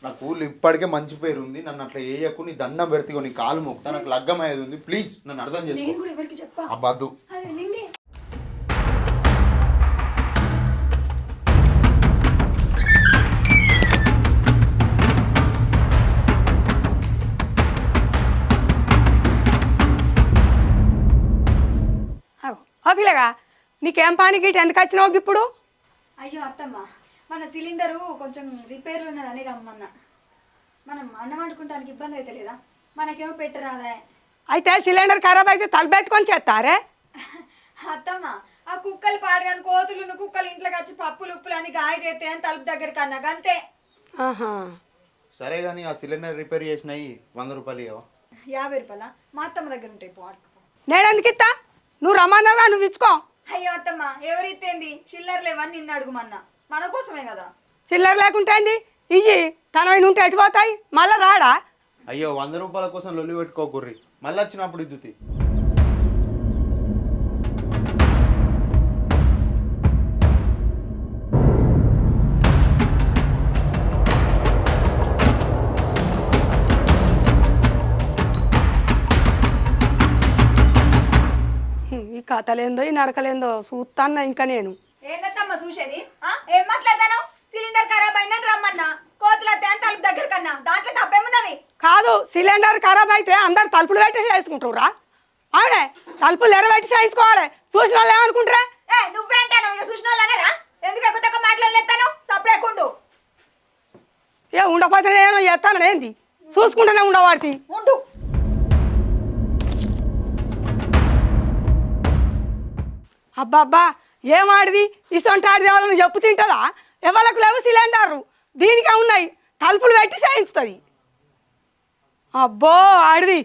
నాకు ఊళ్ళో ఇప్పటికే మంచి పేరు ఉంది. నన్ను అట్లా వేయకు, నీ దండం పెడితే నీ కాలు మొక్కుతా, నాకు లగ్గం అయ్యేది ఉంది. ప్లీజ్ నన్ను అర్థం చేసుకో. అబ్బద్దు. పిల్లగా నీకేం పని గిట్ ఎందుకు వచ్చినావు ఇప్పుడు? అయ్యో అత్తమ్మ, మన సిలిండరు కొంచెం రిపేర్ ఉన్నదని రమ్మన్నా. మనం అన్నం వండుకుంటానికి ఇబ్బంది అయితే లేదా? మనకేమో పెట్టరాదా? అయితే సిలిండర్ ఖరాబ్ అయితే తలబెట్టుకొని చేస్తారే? అత్తమ్మ, ఆ కుక్కలు పాడగాని కోతులు కుక్కలు ఇంట్లోకి వచ్చి పప్పులు ఉప్పులు అని గాయ చేస్తే అని తలుపు దగ్గరికి అన్నా అంతే. సరే కానీ ఆ సిలిండర్ రిపేర్ చేసినాయి 100 రూపాయలు ఇవ్వవా? 50 రూపాయల మా అత్తమ్మ దగ్గర ఉంటాయి. పోడుకో. నేను ఎందుకు ఇస్తా? నువ్వు రమ్మన్నావా, నువ్వు ఇచ్చుకో. అయ్యో అత్తమ్మ, ఎవరిత్తేంది? చిల్లర లేవని నిన్ను అడుగుమన్నా, మన కోసమే కదా. చిల్లర లేకుంటే ఇవి తన ఉంటే ఎటు పోతాయి? మళ్ళా రాడా? అయ్యో 100 రూపాయల కోసం లొల్లి పెట్టుకోకుర్రి, మళ్ళీ వచ్చినప్పుడు ఇద్దుతి. ఈ కథలేందో ఈ నడకలేందో చూస్తాన్నా ఇంకా నేను. ఏందత్తమ్మ చూసేది? ఏం మాట్లాడతాను? సిలిండర్ ఖరాబ్ అయిందని రమ్మన్నా, కోతుల తలుపు దగ్గర కన్నా దాంట్లో తప్పేమున్నది? కాదు, సిలిండర్ ఖరాబ్ అయితే అందరు తలుపులు పెట్టి చేసుకుంటారా? అవునే, తలుపులు ఎరబెట్టి చేయించుకోవాలి. చూసిన వాళ్ళు ఏమనుకుంటారా? నువ్వేంటాను ఇక చూసిన వాళ్ళనేరా? ఎందుకు ఎక్కువ తక్కువ మాట్లాడలేస్తాను? సపరేకుండు. ఏ ఉండకపోతే నేను చేస్తాను ఏంది? చూసుకుంటూనే ఉండవాటి ఉండు. అబ్బాబ్బా, ఏమాడిది ఇసొంటి ఆడిది ఎవరైనా చెప్పు తింటుందా? ఎవరికి లేవు సిలిండర్లు, దీనికే ఉన్నాయి. తలుపులు పెట్టి చేయించుతుంది. అబ్బో ఆడిది.